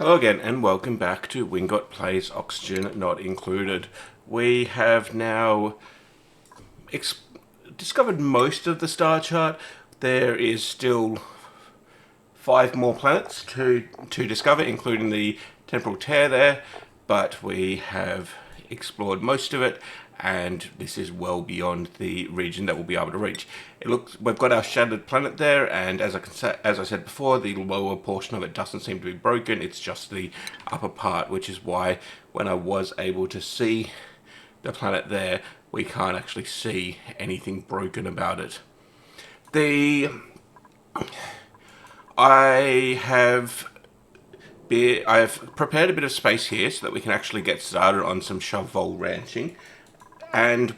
Hello again and welcome back to Wingot Plays Oxygen Not Included. We have now discovered most of the star chart. There is still 5 more planets to discover, including the temporal tear there, but we have explored most of it, and this is well beyond the region that we'll be able to reach. We've got our shattered planet there, and as I said before, the lower portion of it doesn't seem to be broken. It's just the upper part, which is why when I was able to see the planet there, we can't actually see anything broken about it. I have prepared a bit of space here so that we can actually get started on some Shove Vole ranching. And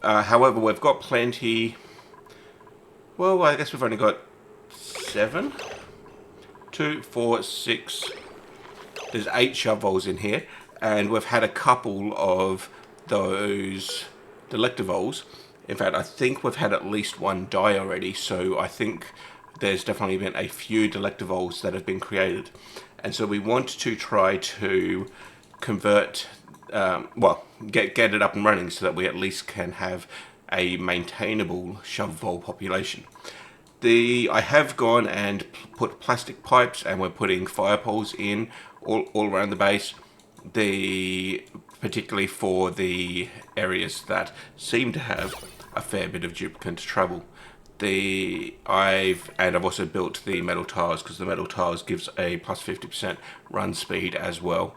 however, we've got plenty. Well, I guess we've only got 7. 2, 4, 6. There's 8 Shove Voles in here, and we've had a couple of those Delectavoles. In fact, I think we've had at least one die already, so I think there's definitely been a few Delectavoles that have been created. And so we want to try to convert, get it up and running so that we at least can have a maintainable Shove Vole population. I have gone and put plastic pipes, and we're putting fire poles in all around the base, particularly for the areas that seem to have a fair bit of duplicant travel. I've also built the metal tiles, because the metal tiles gives a plus 50% run speed as well.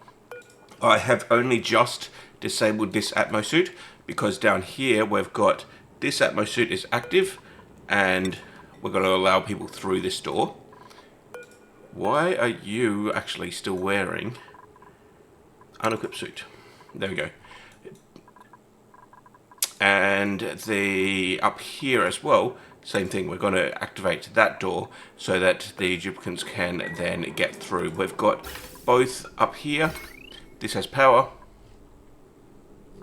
I have only just disabled this Atmo suit, because down here we've got this Atmo suit is active, and we're going to allow people through this door. Why are you actually still wearing unequipped suit? There we go. And up here as well, same thing, we're going to activate that door so that the duplicants can then get through. We've got both up here. This has power.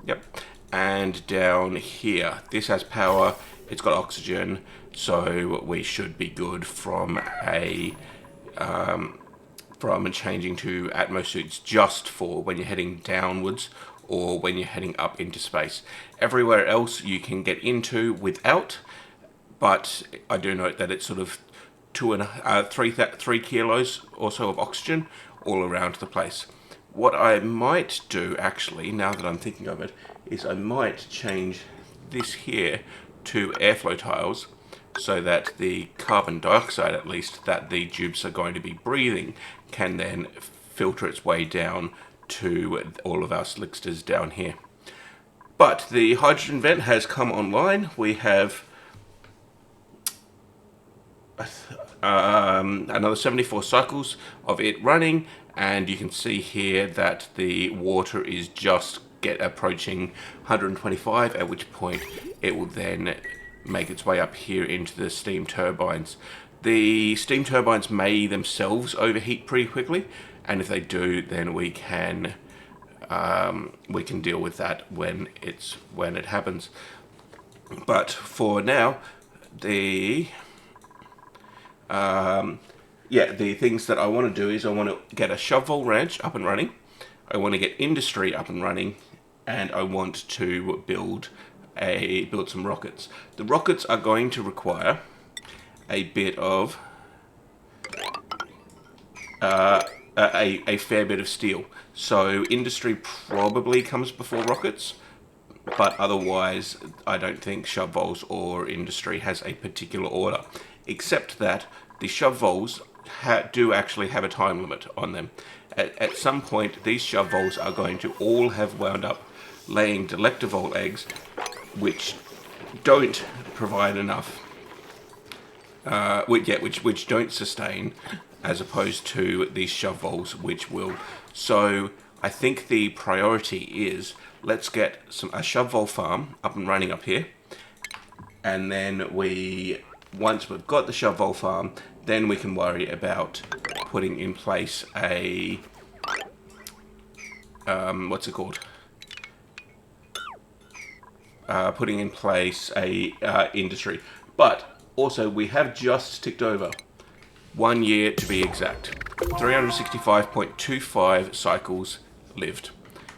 Yep. And down here, this has power. It's got oxygen, so we should be good from changing to Atmo suits just for when you're heading downwards or when you're heading up into space. Everywhere else you can get into without, but I do note that it's sort of 3 kilos or so of oxygen all around the place. What I might do, actually, now that I'm thinking of it, is I might change this here to airflow tiles so that the carbon dioxide, at least, that the dupes are going to be breathing can then filter its way down to all of our slicksters down here. But the hydrogen vent has come online. We have another 74 cycles of it running, and you can see here that the water is just approaching 125, at which point it will then make its way up here into the steam turbines. The steam turbines may themselves overheat pretty quickly, and if they do, then we can deal with that when it happens. But for now, the things that I want to do is I want to get a Shove Vole ranch up and running, I want to get industry up and running, and I want to build some rockets. The rockets are going to require a bit of a fair bit of steel. So industry probably comes before rockets, but otherwise I don't think Shove Voles or industry has a particular order, except that the Shove Voles do actually have a time limit on them. At some point, these Shove Voles are going to all have wound up laying Delectavole eggs, which don't provide enough, which don't sustain, as opposed to these Shove Voles, which will. So I think the priority is, let's get a Shove Vole farm up and running up here, and then once we've got the Shove Vole farm, then we can worry about putting in place a putting in place a industry. But also, we have just ticked over 1 year to be exact. 365.25 cycles lived.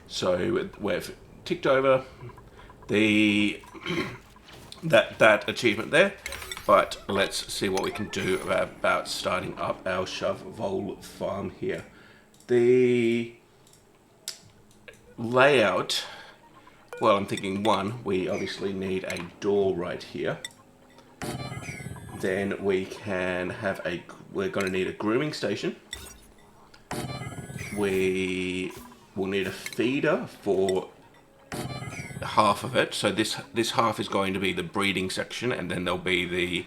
So we've ticked over the that achievement there. But let's see what we can do about starting up our Shove Vole farm here. The layout, well, I'm thinking one, we obviously need a door right here. Then we're going to need a grooming station. We will need a feeder for half of it. So this half is going to be the breeding section, and then there'll be the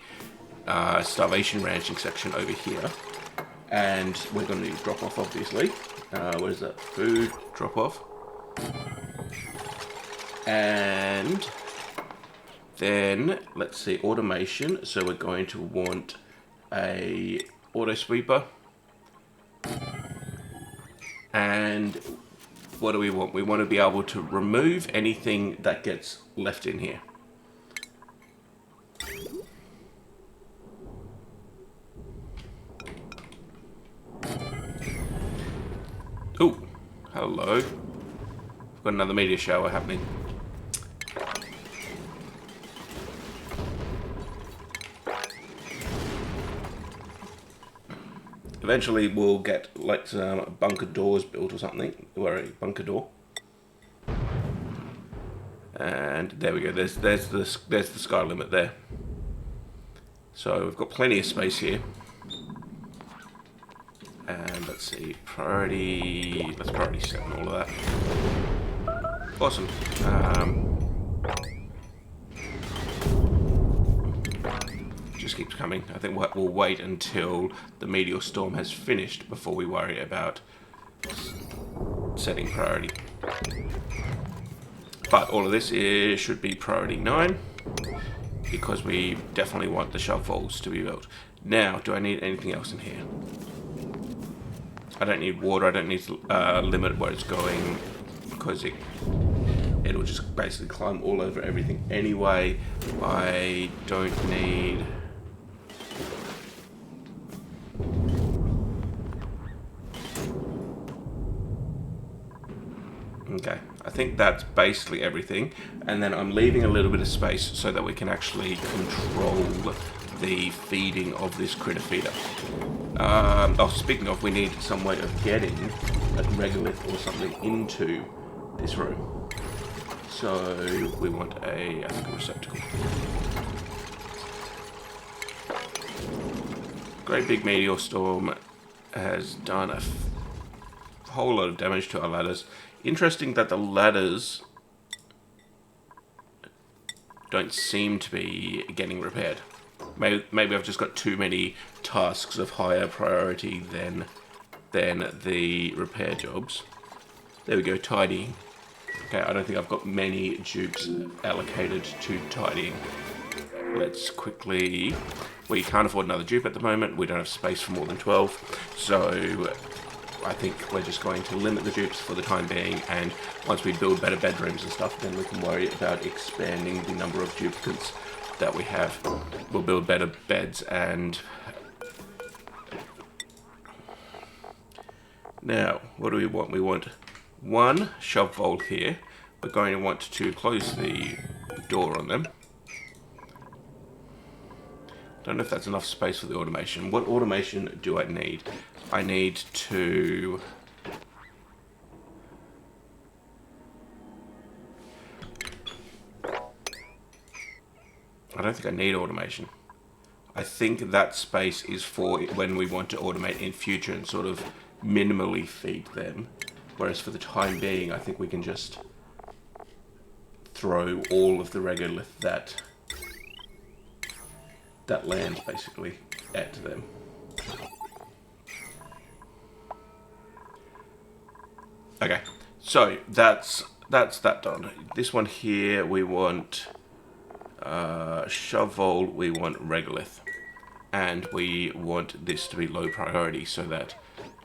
starvation ranching section over here. And we're going to need drop off, obviously. What is that? Food drop off. And then let's see, automation. So we're going to want a auto sweeper. And what do we want? We want to be able to remove anything that gets left in here. Oh, hello. We've got another meteor shower happening. Eventually we'll get like some bunker doors built or something, or a bunker door. And there we go, there's the sky limit there. So we've got plenty of space here. And let's see, priority, let's priority 7 all of that. Awesome. Just keeps coming. I think we'll wait until the meteor storm has finished before we worry about setting priority. But all of this should be priority 9 because we definitely want the Shove Voles to be built. Now, do I need anything else in here? I don't need water. I don't need to limit where it's going because it'll just basically climb all over everything anyway. I don't need... Okay, I think that's basically everything. And then I'm leaving a little bit of space so that we can actually control the feeding of this critter feeder. Speaking of, we need some way of getting a regolith or something into this room. So we want a receptacle. Great big meteor storm has done a whole lot of damage to our ladders. Interesting that the ladders don't seem to be getting repaired. Maybe I've just got too many tasks of higher priority than the repair jobs. There we go, tidying. Okay, I don't think I've got many dupes allocated to tidying. Let's quickly... We can't afford another dupe at the moment. We don't have space for more than 12. So I think we're just going to limit the dupes for the time being, and once we build better bedrooms and stuff, then we can worry about expanding the number of duplicates that we have. We'll build better beds. And now, what do we want? We want one Shove Vole here. We're going to want to close the door on them. Don't know if that's enough space for the automation. What automation do I need? I need to... I don't think I need automation. I think that space is for when we want to automate in future and sort of minimally feed them. Whereas for the time being, I think we can just throw all of the regolith that land basically at them. Okay, so that's that done. This one here, we want Shove Vole, we want regolith, and we want this to be low priority so that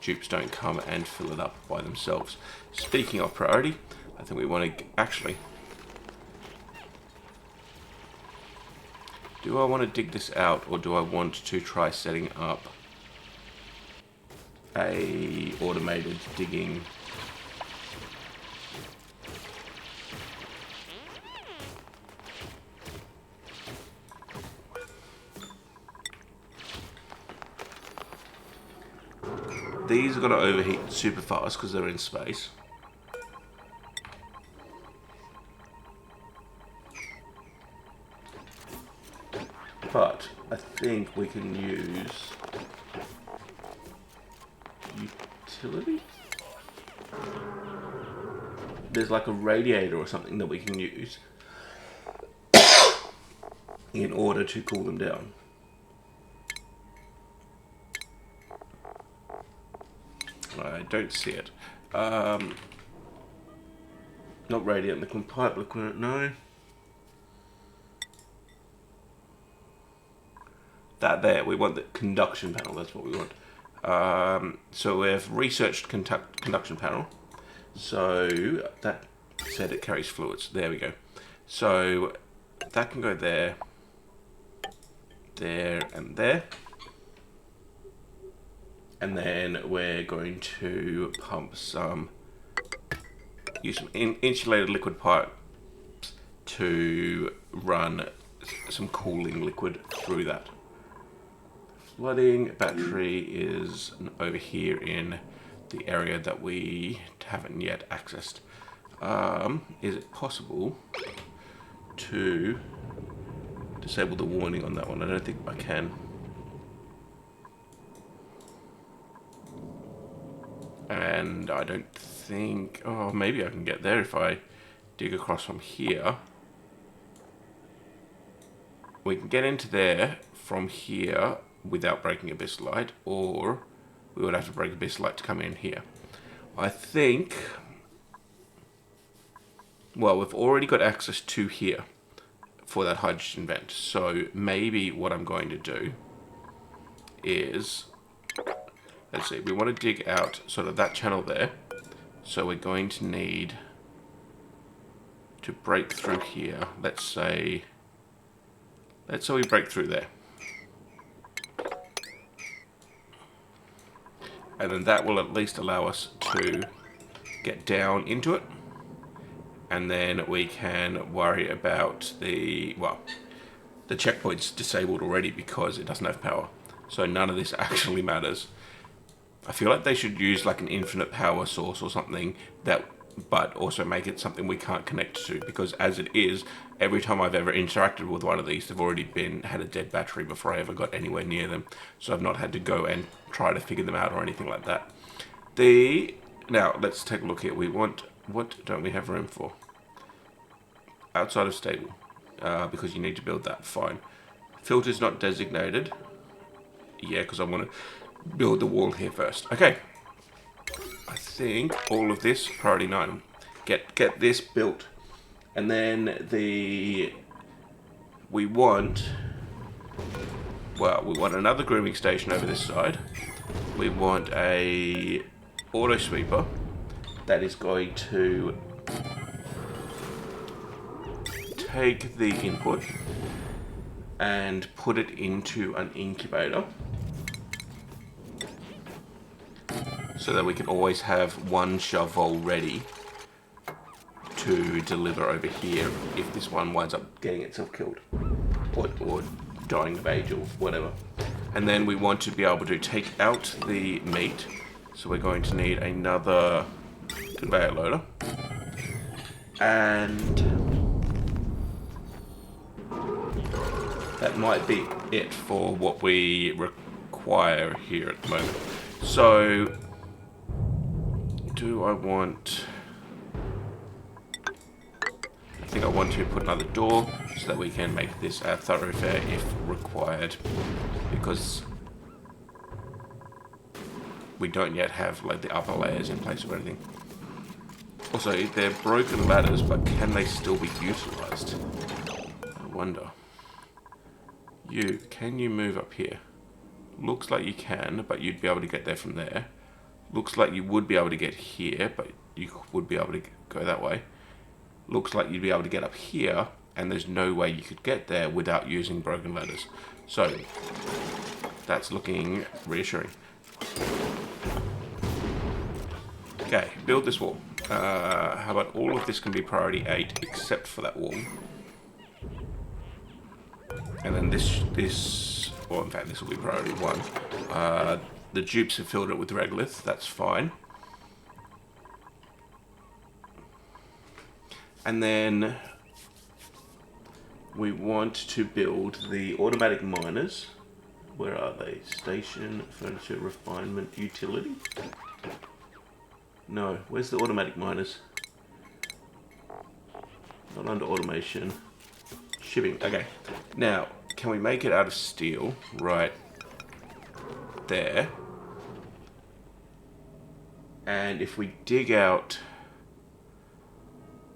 dupes don't come and fill it up by themselves. Speaking of priority, I think we want to actually... Do I want to dig this out, or do I want to try setting up a automated digging. These are going to overheat super fast because they're in space. But I think we can use utility. There's like a radiator or something that we can use in order to cool them down. I don't see it. Not radiant liquid pipe liquid, no. That there, we want the conduction panel, that's what we want. So we've researched conduction panel. So that said it carries fluids, there we go. So that can go there, there and there. And then we're going to pump use some insulated liquid pipes to run some cooling liquid through that. Flooding battery is over here in the area that we haven't yet accessed. Is it possible to disable the warning on that one? I don't think I can. And I don't think, oh, maybe I can get there if I dig across from here. We can get into there from here without breaking Abyss Light, or we would have to break Abyss Light to come in here. I think, well, we've already got access to here for that hydrogen vent. So maybe what I'm going to do is, let's see, we want to dig out sort of that channel there. So we're going to need to break through here. Let's say we break through there. And then that will at least allow us to get down into it. And then we can worry about the checkpoint's disabled already because it doesn't have power. So none of this actually matters. I feel like they should use like an infinite power source or something but also make it something we can't connect to, because as it is, every time I've ever interacted with one of these, they've already had a dead battery before I ever got anywhere near them. So I've not had to go and try to figure them out or anything like that. Now let's take a look here. We want, what don't we have room for? Outside of stable, because you need to build that, fine. Filter's not designated. Yeah, because I want to build the wall here first. Okay. I think all of this, priority 9, get this built. And then we want another grooming station over this side. We want a auto sweeper that is going to take the input and put it into an incubator, so that we can always have one Shove Vole ready to deliver over here if this one winds up getting itself killed or dying of age or whatever. And then we want to be able to take out the meat, so we're going to need another conveyor loader, and that might be it for what we require here at the moment. So do I want, I think I want to put another door so that we can make this a thoroughfare if required, because we don't yet have like the upper layers in place or anything. Also, they're broken ladders, but can they still be utilized? I wonder. Can you move up here? Looks like you can, but you'd be able to get there from there. Looks like you would be able to get here, but you would be able to go that way. Looks like you'd be able to get up here, and there's no way you could get there without using broken ladders. So, that's looking reassuring. Okay, build this wall. How about all of this can be priority 8 except for that wall. And then this, or in fact this will be priority 1. The dupes have filled it with regolith, that's fine. And then we want to build the automatic miners. Where are they? Station, furniture, refinement, utility? No, where's the automatic miners? Not under automation. Shipping, okay. Now, can we make it out of steel? Right there. And if we dig out,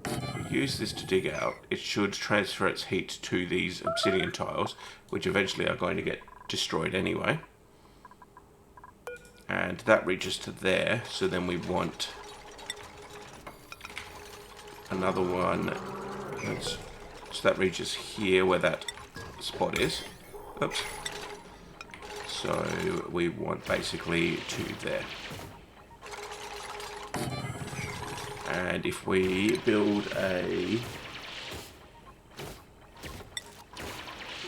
if we use this to dig out, it should transfer its heat to these obsidian tiles, which eventually are going to get destroyed anyway. And that reaches to there, so then we want another one. So that reaches here where that spot is. Oops. So we want basically to there. And if we build a...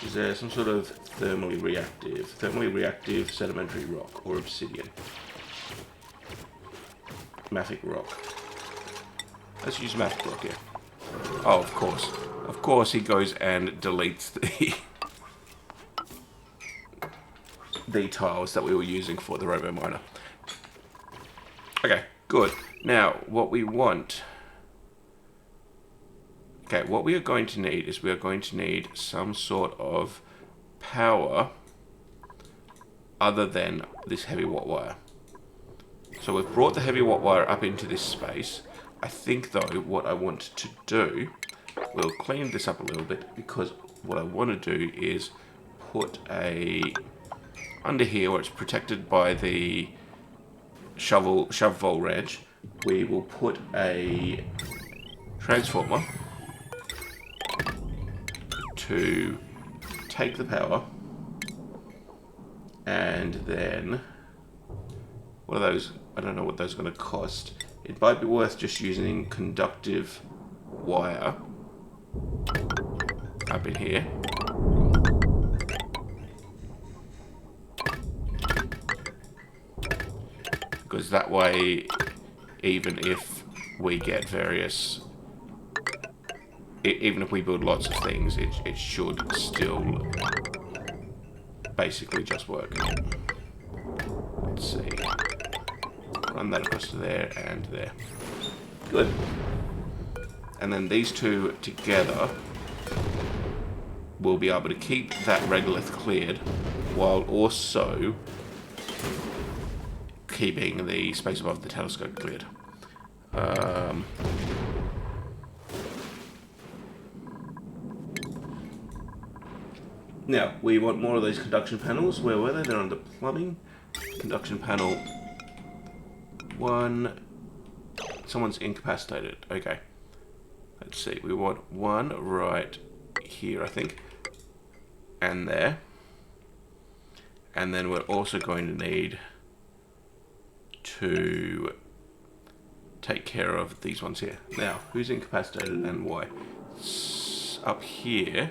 Is there some sort of thermally reactive sedimentary rock or obsidian? Mafic rock. Let's use mafic rock here. Oh, of course. Of course he goes and deletes the tiles that we were using for the robo miner. Okay, good. Now, what we want... Okay, what we are going to need is we are going to need some sort of power other than this heavy watt wire. So we've brought the heavy watt wire up into this space. I think, though, what I want to do... We'll clean this up a little bit, because what I want to do is put a... Under here, where it's protected by the Shove Vole ranch, we will put a transformer to take the power, and then... What are those? I don't know what those are going to cost. It might be worth just using conductive wire up in here. Because that way, even if we get various... Even if we build lots of things, it should still basically just work. Let's see. Run that across to there and there. Good. And then these two together will be able to keep that regolith cleared while also keeping the space above the telescope cleared. Now, we want more of those conduction panels. Where were they? They're under plumbing. Conduction panel 1. Someone's incapacitated. Okay. Let's see. We want one right here, I think. And there. And then we're also going to need to take care of these ones here. Now, who's incapacitated and why? Up here.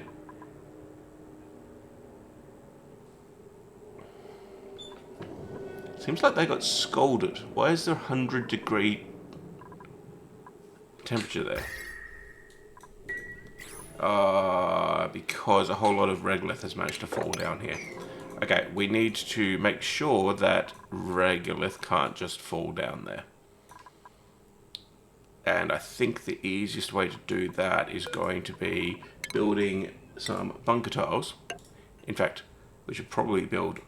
Seems like they got scalded. Why is there 100-degree temperature there? Because a whole lot of regolith has managed to fall down here. Okay, we need to make sure that regolith can't just fall down there. And I think the easiest way to do that is going to be building some bunker tiles. In fact, we should probably build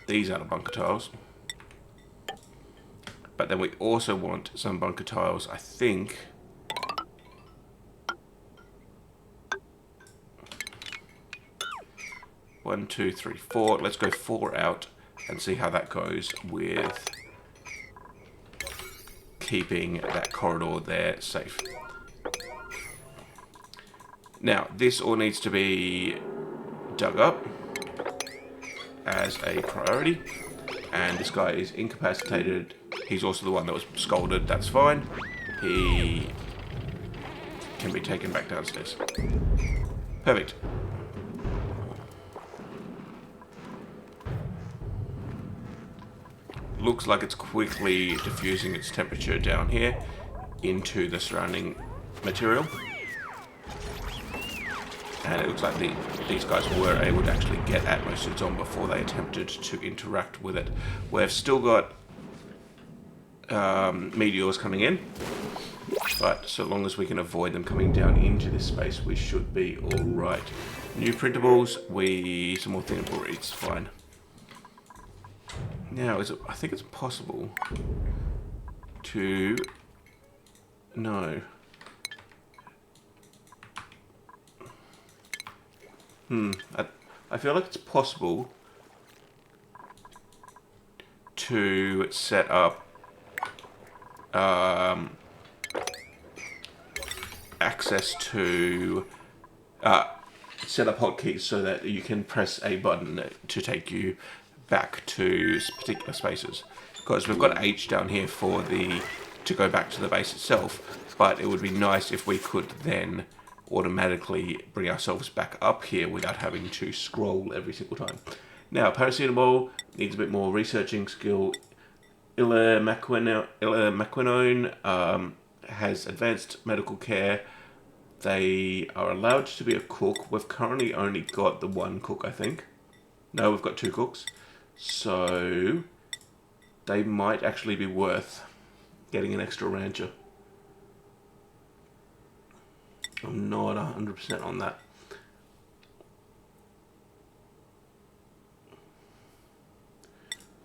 these out of bunker tiles. But then we also want some bunker tiles, I think. One, two, three, four. Let's go 4 out and see how that goes with keeping that corridor there safe. Now, this all needs to be dug up as a priority, and this guy is incapacitated He's also the one that was scolded. That's fine. He can be taken back downstairs. Perfect. Looks like it's quickly diffusing its temperature down here into the surrounding material. And it looks like these guys were able to actually get Atmo suits on before they attempted to interact with it. We've still got meteors coming in, but so long as we can avoid them coming down into this space, we should be alright. New printables, some more thinkable reads, fine. Now, I think it's possible to... No. I feel like it's possible to set up access to set up hotkeys so that you can press a button to take you back to particular spaces. Because we've got H down here to go back to the base itself, but it would be nice if we could then automatically bring ourselves back up here without having to scroll every single time. Now, paracetamol needs a bit more researching skill. Illamakquinone has advanced medical care. They are allowed to be a cook. We've currently only got the one cook, I think. No, we've got two cooks. So they might actually be worth getting an extra rancher. I'm not 100% on that.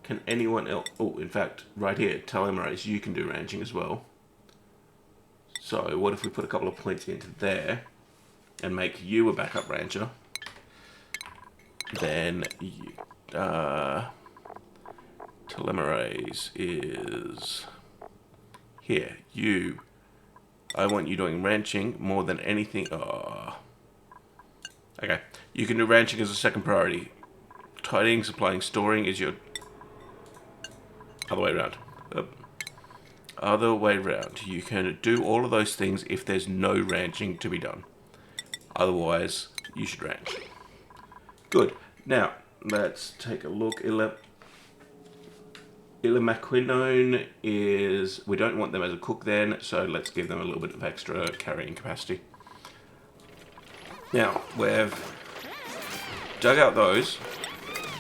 Can anyone else... Oh, in fact, right here, telomerase, you can do ranching as well. So what if we put a couple of points into there and make you a backup rancher? Then telomerase is here. I want you doing ranching more than anything. Oh. Okay, you can do ranching as a second priority. Tidying, supplying, storing is your other way around. Other way around. You can do all of those things if there's no ranching to be done. Otherwise, you should ranch. Good. Now, let's take a look. Illamakquinone is... We don't want them as a cook then, so let's give them a little bit of extra carrying capacity. Now, we've dug out those,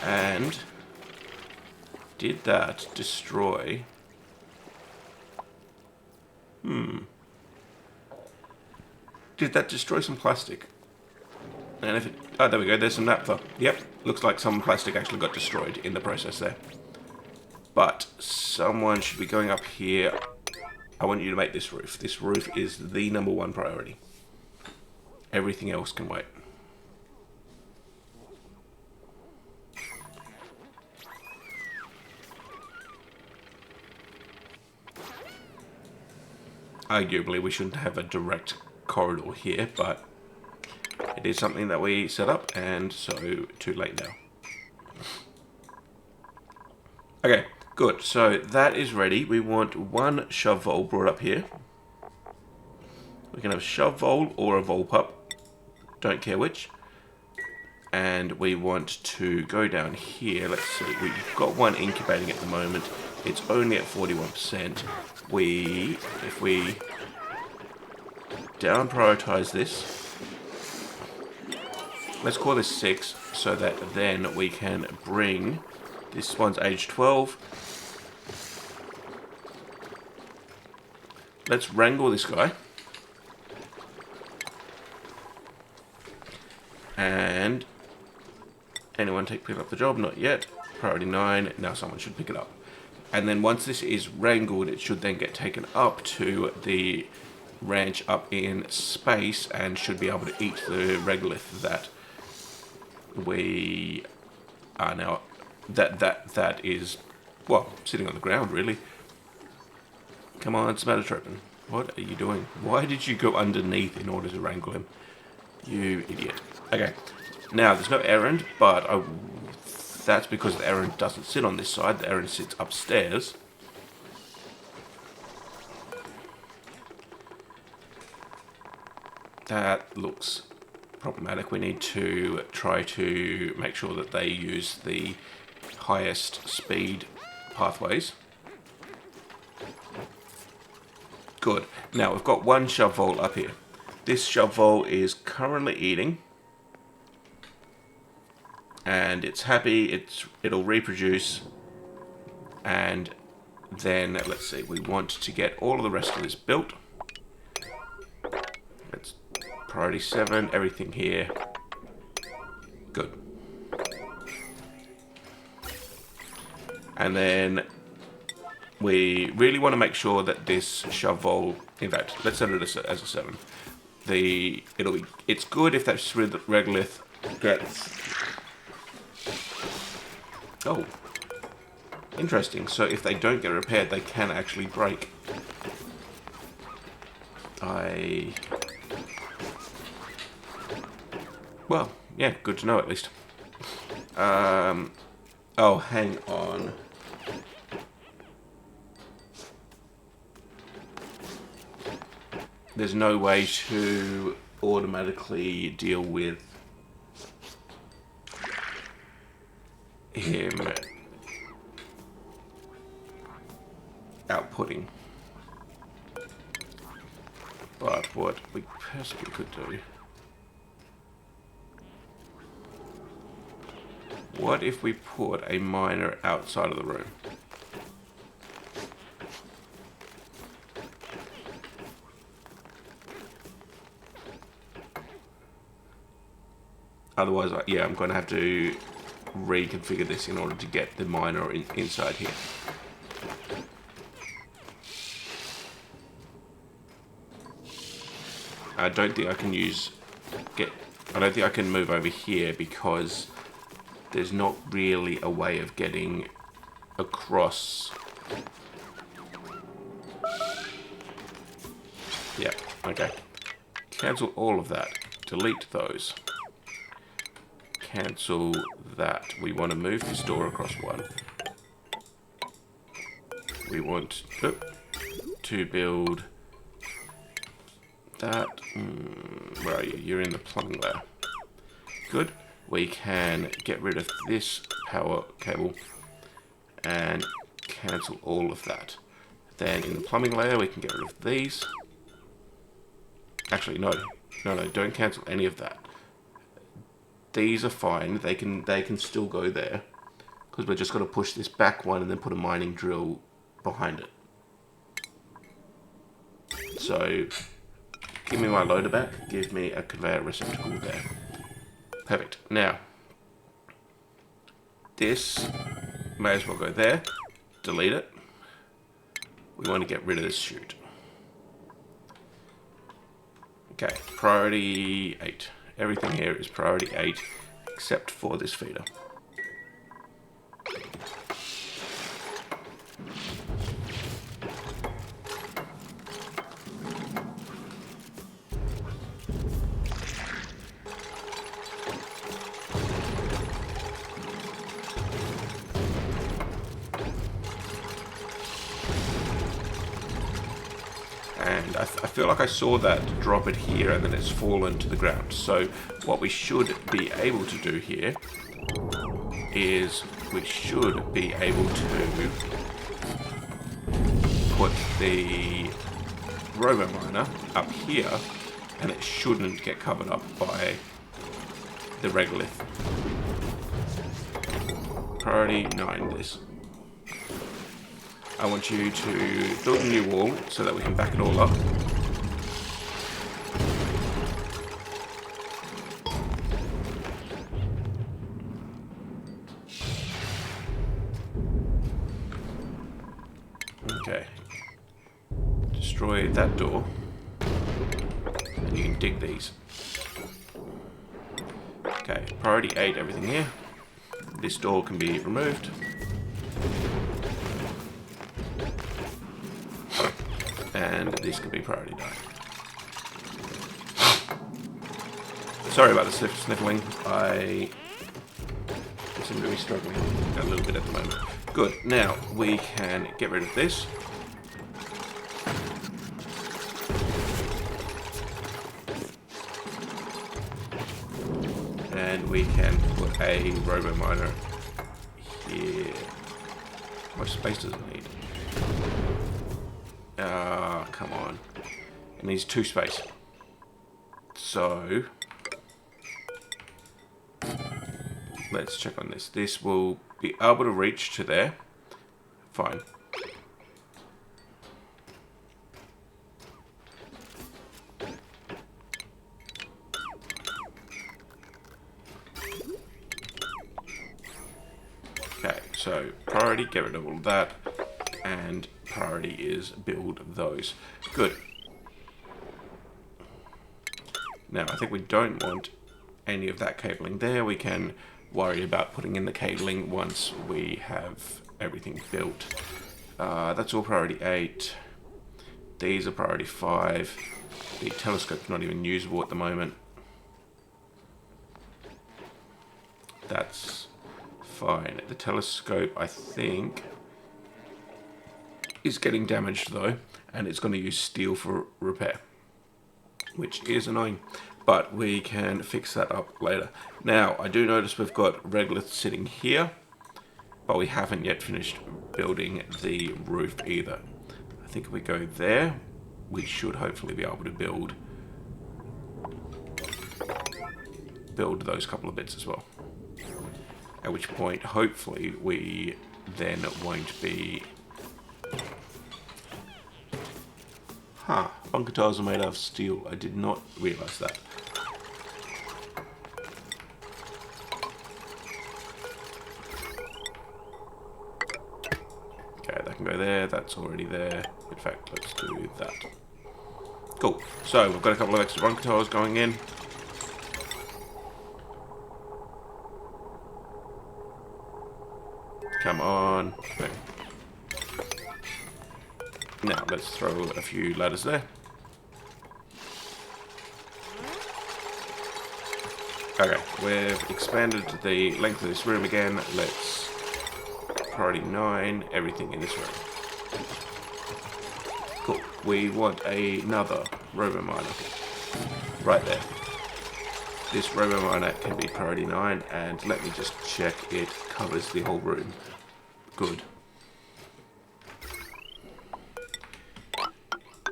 and did that destroy... Did that destroy some plastic? And if it... Oh, there we go, there's some naphtha. Yep, looks like some plastic actually got destroyed in the process there. But someone should be going up here. I want you to make this roof. This roof is the #1 priority. Everything else can wait. Arguably, we shouldn't have a direct corridor here, but it is something that we set up, and so too late now. Okay, good. So that is ready. We want one Shove Vole brought up here. We can have a Shove Vole or a Vole pup. Don't care which. And we want to go down here. Let's see. We've got one incubating at the moment. It's only at 41%. If we down prioritize this, let's call this 6, so that then we can bring this one's age 12. Let's wrangle this guy. And anyone pick up the job? Not yet. Priority 9. Now someone should pick it up. And then once this is wrangled, it should then get taken up to the ranch up in space and should be able to eat the regolith that we are now... That is, well, sitting on the ground, really. Come on, Smattertropin. What are you doing? Why did you go underneath in order to wrangle him? You idiot. Okay. Now, there's no errand, but that's because the errand doesn't sit on this side. The errand sits upstairs. That looks problematic. We need to try to make sure that they use the highest speed pathways. Good. Now we've got one Shove Vole up here. This Shove Vole is currently eating, and it's happy. It'll reproduce, and then let's see. We want to get all of the rest of this built. Let's priority 7. Everything here. Good. And then we really want to make sure that this Shove Vole, in fact, let's set it as a 7. It's good if that regolith gets. Oh, interesting. So if they don't get repaired, they can actually break. Well, yeah, good to know at least. Oh, hang on. There's no way to automatically deal with him outputting. But what we possibly could do... What if we put a miner outside of the room? Otherwise, yeah, I'm going to have to reconfigure this in order to get the miner inside here. I don't think I can I don't think I can move over here because there's not really a way of getting across. Yeah, okay. Cancel all of that. Delete those. Cancel that. We want to move this door across 1. We want to build that. Where are you? You're in the plumbing layer. Good. We can get rid of this power cable and cancel all of that. Then in the plumbing layer, we can get rid of these. Actually, no, don't cancel any of that. These are fine. They can still go there because we're just going to push this back 1 and then put a mining drill behind it. So give me my loader back. Give me a conveyor receptacle there. Perfect. Now, this may as well go there. Delete it. We want to get rid of this chute. Okay, priority 8. Everything here is priority 8, except for this feeder. And I feel like I saw that drop it here and then it's fallen to the ground. So what we should be able to do here is we should be able to put the robo miner up here and it shouldn't get covered up by the regolith. Priority 9 this. I want you to build a new wall so that we can back it all up. Okay. Destroy that door. And you can dig these. Okay, priority 8, everything here. This door can be removed. And this could be priority 9. Sorry about the sniffling. I seem to be struggling a little bit at the moment. Good. Now we can get rid of this. And we can put a robo miner here. How much space does it need? Come on. It needs 2 space. So let's check on this. This will be able to reach to there. Fine. Okay, so priority, get rid of all of that. And priority is build those. Good. Now, I think we don't want any of that cabling there. We can worry about putting in the cabling once we have everything built. That's all priority 8. These are priority 5. The telescope's not even usable at the moment. That's fine. The telescope, I think, is getting damaged though, and it's going to use steel for repair, which is annoying, but we can fix that up later. Now, I do notice we've got regolith sitting here, but we haven't yet finished building the roof either. I think if we go there, we should hopefully be able to build those couple of bits as well. At which point, hopefully, we then won't be... bunker tiles are made out of steel. I did not realise that. Okay, that can go there. That's already there. In fact, let's do that. Cool. So, we've got a couple of extra bunker tiles going in. Come on. Okay. Now, let's throw a few ladders there. Okay, we've expanded the length of this room again. Let's priority 9, everything in this room. Cool. We want another robo miner right there. This robo miner can be priority 9, and let me just check it covers the whole room. Good.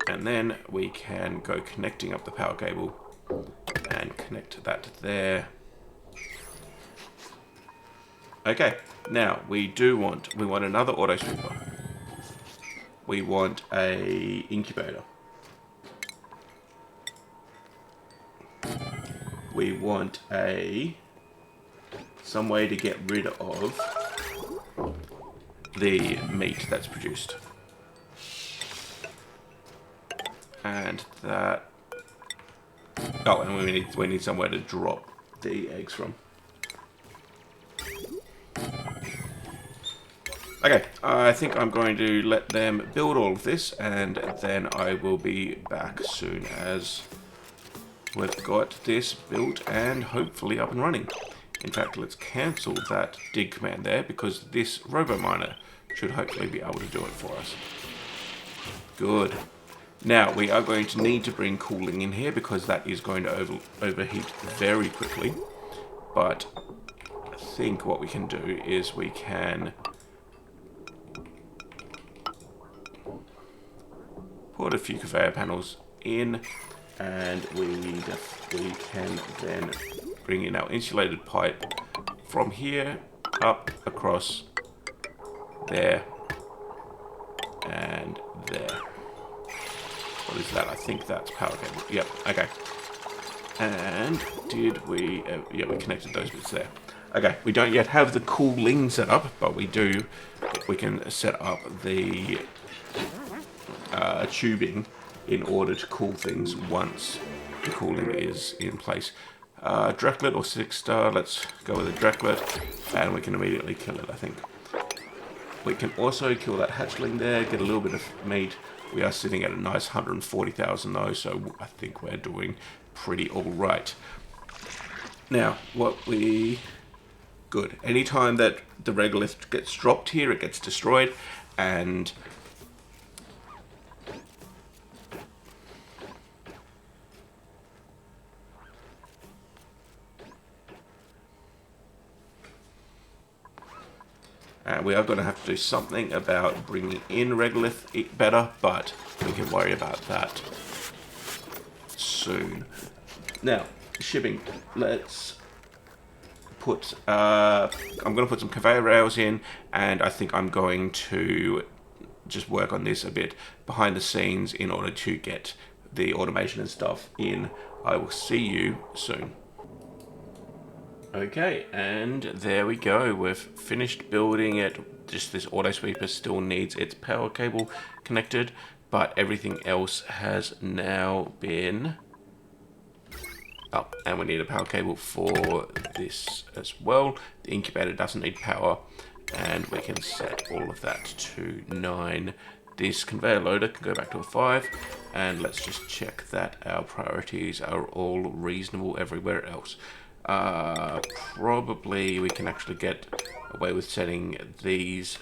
And then we can go connecting up the power cable and connect that there. Okay, now we want another auto sweeper. We want a incubator. We want some way to get rid of the meat that's produced. And that... Oh, and we need somewhere to drop the eggs from. Okay, I think I'm going to let them build all of this, and then I will be back soon as we've got this built and hopefully up and running. In fact, let's cancel that dig command there, because this robo miner should hopefully be able to do it for us. Good. Now, we are going to need to bring cooling in here, because that is going to overheat very quickly. But I think what we can do is we can put a few conveyor panels in, and we can then bring in our insulated pipe from here up across there and there. What is that? I think that's power cable. Yep, okay. And did we... yeah, we connected those bits there. Okay, we don't yet have the cooling set up, but we do. We can set up the tubing in order to cool things once the cooling is in place. Drakelet or 6-star, let's go with a Drakelet, and we can immediately kill it, I think. We can also kill that hatchling there, get a little bit of meat. We are sitting at a nice 140,000 though, so I think we're doing pretty alright. Now, good. Anytime that the regolith gets dropped here, it gets destroyed, and And we are going to have to do something about bringing in regolith better, but we can worry about that soon. Now, shipping. Let's put... I'm going to put some conveyor rails in, and I think I'm going to just work on this a bit behind the scenes in order to get the automation and stuff in. I will see you soon. Okay, and there we go. We've finished building it. Just this auto sweeper still needs its power cable connected, but everything else has now been... Oh, and we need a power cable for this as well. The incubator doesn't need power, and we can set all of that to 9. This conveyor loader can go back to a 5, and let's just check that our priorities are all reasonable everywhere else. Probably we can actually get away with setting these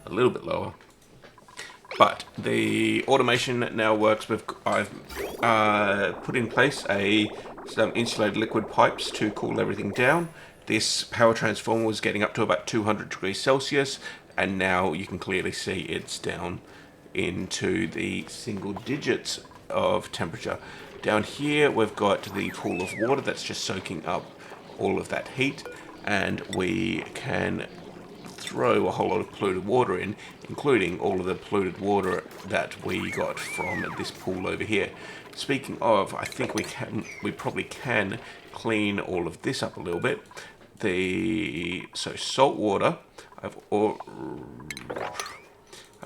a little bit lower. But the automation now works with... I've put in place some insulated liquid pipes to cool everything down. This power transformer was getting up to about 200 degrees Celsius, and now you can clearly see it's down into the single digits of temperature. Down here we've got the pool of water that's just soaking up all of that heat, and we can throw a whole lot of polluted water in, including all of the polluted water that we got from this pool over here. Speaking of, I think we probably can clean all of this up a little bit. So salt water, I've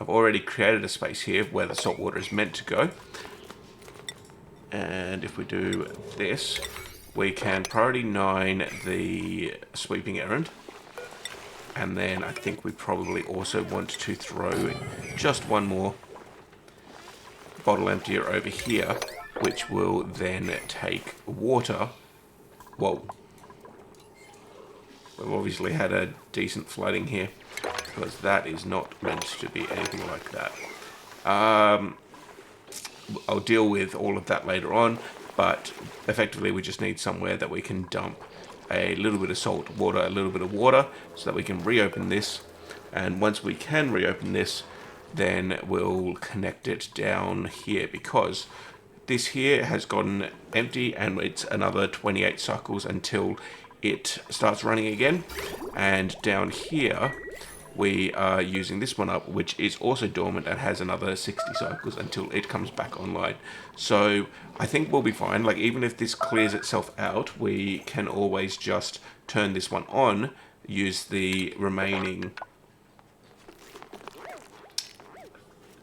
already created a space here where the salt water is meant to go. And if we do this, we can priority 9 the sweeping errand. And then I think we probably also want to throw just one more bottle emptier over here, which will then take water. Whoa. We've obviously had a decent flooding here, because that is not meant to be anything like that. I'll deal with all of that later on, but effectively we just need somewhere that we can dump a little bit of salt water, a little bit of water, so that we can reopen this. And once we can reopen this, then we'll connect it down here, because this here has gotten empty, and it's another 28 cycles until it starts running again. And down here we are using this one up, which is also dormant and has another 60 cycles until it comes back online. So I think we'll be fine. Like, even if this clears itself out, we can always just turn this one on, use the remaining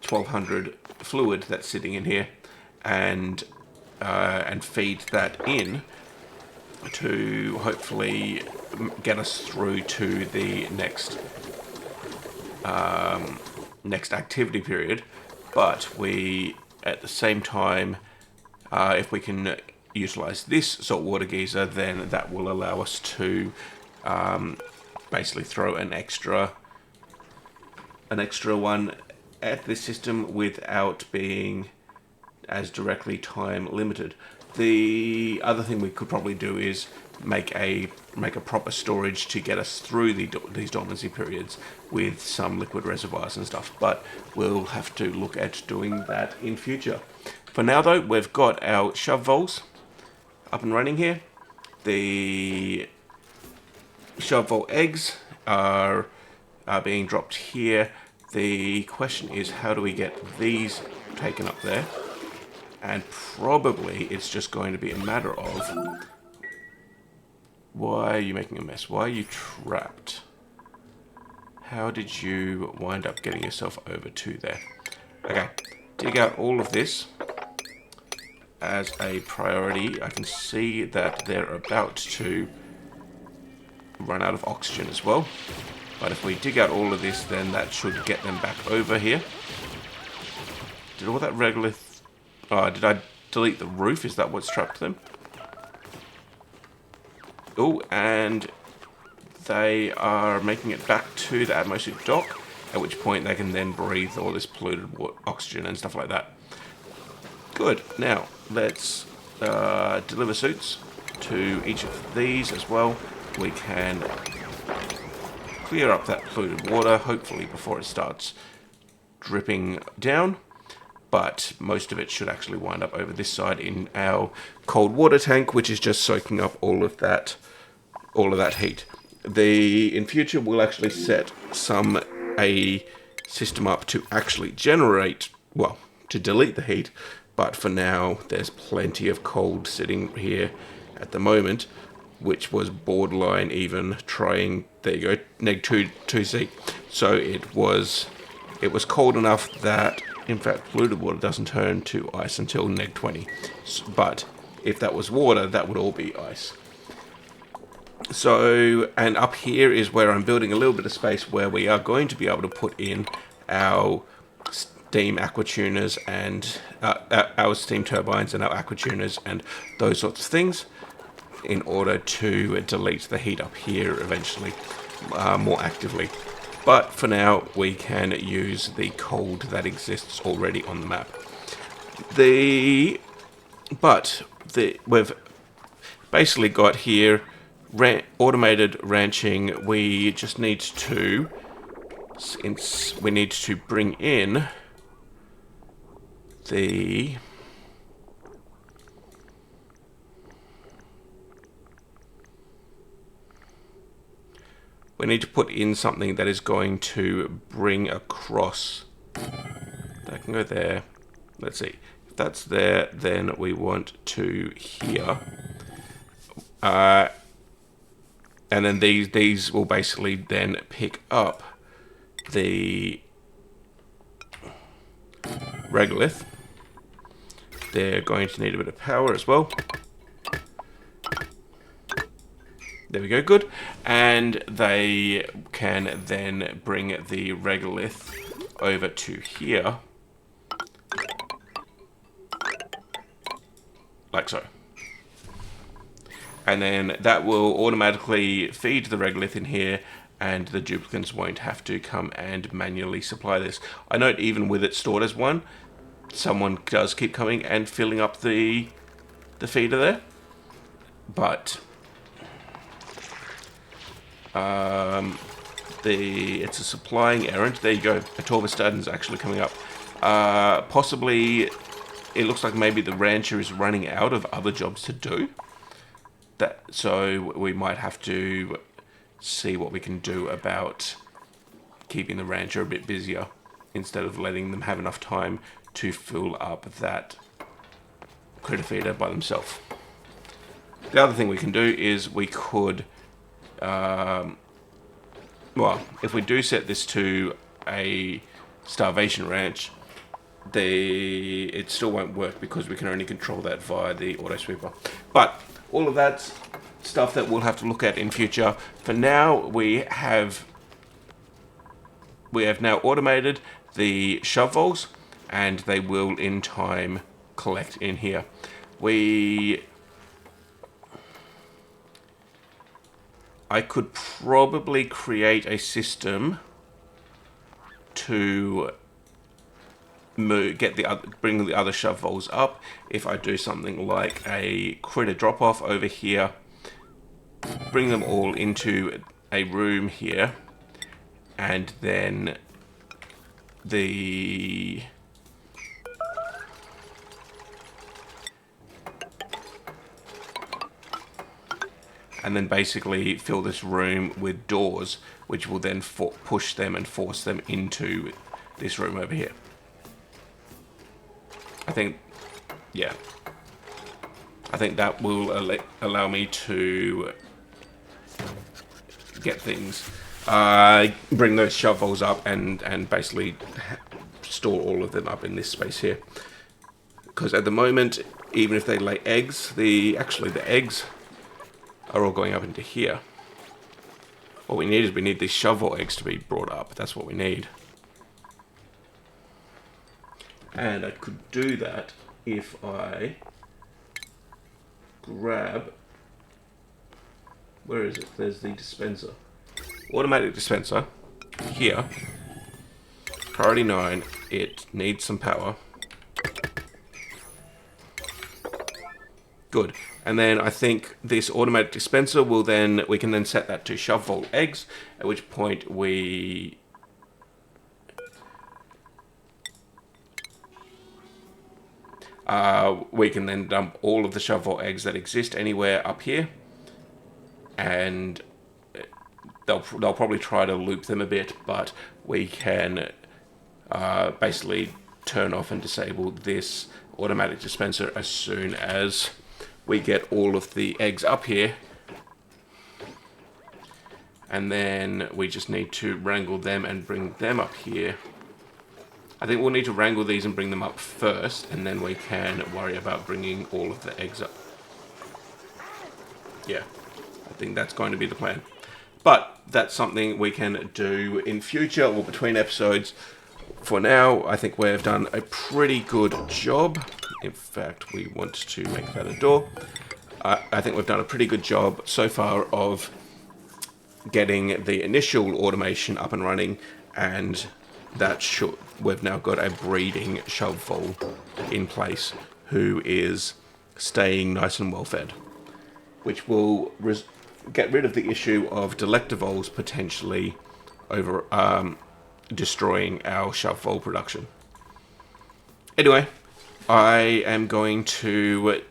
1200 fluid that's sitting in here, and feed that in to hopefully get us through to the next activity period. But we, at the same time, if we can utilize this saltwater geyser, then that will allow us to basically throw an extra one at this system without being as directly time limited. The other thing we could probably do is make a proper storage to get us through these dormancy periods with some liquid reservoirs and stuff, but we'll have to look at doing that in future. For now though, we've got our shove voles up and running here. The shove vole eggs are being dropped here. The question is, how do we get these taken up there? And probably it's just going to be a matter of... Why are you making a mess? Why are you trapped? How did you wind up getting yourself over to there? Okay, dig out all of this as a priority. I can see that they're about to run out of oxygen as well. But if we dig out all of this, then that should get them back over here. Did all that regolith... Oh, did I delete the roof? Is that what's trapped them? Oh, and they are making it back to the atmospheric dock, at which point they can then breathe all this polluted oxygen and stuff like that. Good. Now, let's deliver suits to each of these as well. We can clear up that polluted water, hopefully before it starts dripping down. But most of it should actually wind up over this side in our cold water tank, which is just soaking up all of that heat. In future, we'll actually set a system up to actually generate, well, to delete the heat. But for now, there's plenty of cold sitting here at the moment, which was borderline even trying. There you go, -2C. So it was cold enough that, in fact, polluted water doesn't turn to ice until -20. But if that was water, that would all be ice. So, and up here is where I'm building a little bit of space where we are going to be able to put in our steam aqua tuners and our steam turbines and our aqua tuners and those sorts of things, in order to delete the heat up here eventually more actively. But for now, we can use the cold that exists already on the map. We've basically got here automated ranching. We just need to bring in the we need to put in something that is going to bring across. That can go there. Let's see. If that's there, then we want to here. And then these will basically then pick up the regolith. They're going to need a bit of power as well. There we go, good. And they can then bring the regolith over to here. Like so. And then that will automatically feed the regolith in here, and the duplicants won't have to come and manually supply this. I note even with it stored as one, someone does keep coming and filling up the feeder there. But it's a supplying errand. There you go. A Torvastatin is actually coming up. Possibly, it looks like maybe the rancher is running out of other jobs to do. So we might have to see what we can do about keeping the rancher a bit busier, instead of letting them have enough time to fill up that critter feeder by themselves. The other thing we can do is we could, well, if we do set this to a starvation ranch, it still won't work because we can only control that via the auto sweeper. But all of that's stuff that we'll have to look at in future. For now, we have now automated the shove voles, and they will in time collect in here. I could probably create a system to bring the other shove voles up if I do something like a critter drop off over here, bring them all into a room here, and then basically fill this room with doors, which will then push them and force them into this room over here. I think that will allow me to get things, bring those shove voles up and basically store all of them up in this space here. Because at the moment, even if they lay eggs, the eggs are all going up into here. What we need these shove vole eggs to be brought up. That's what we need. And I could do that if I grab, where is it? There's the dispenser. Automatic dispenser here. Priority 9. It needs some power. Good. And then I think this automatic dispenser will then, we can then set that to Shove Vole eggs, at which point we can then dump all of the Shove Vole eggs that exist anywhere up here, and they'll probably try to loop them a bit, but we can basically turn off and disable this automatic dispenser as soon as we get all of the eggs up here. And then we just need to wrangle them and bring them up here. I think we'll need to wrangle these and bring them up first, and then we can worry about bringing all of the eggs up. Yeah, I think that's going to be the plan. But that's something we can do in future or between episodes. For now, I think we've done a pretty good job. In fact, we want to make that a door. I think we've done a pretty good job so far of getting the initial automation up and running, and we've now got a breeding Shove Vole in place who is staying nice and well fed, which will get rid of the issue of Delector Voles potentially destroying our Shove Vole production. Anyway, I am going to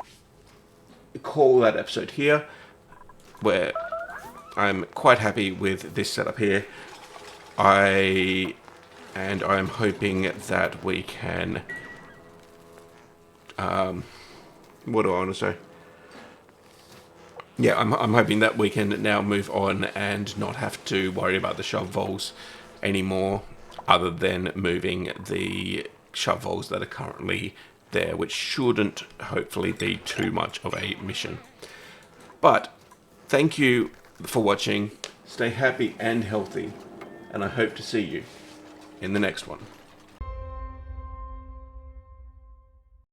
call that episode here, where I'm quite happy with this setup here. I'm hoping that we can, what do I want to say? Yeah, I'm hoping that we can now move on and not have to worry about the Shove Voles anymore, other than moving the Shove Voles that are currently there, which shouldn't hopefully be too much of a mission. But thank you for watching. Stay happy and healthy, and I hope to see you in the next one.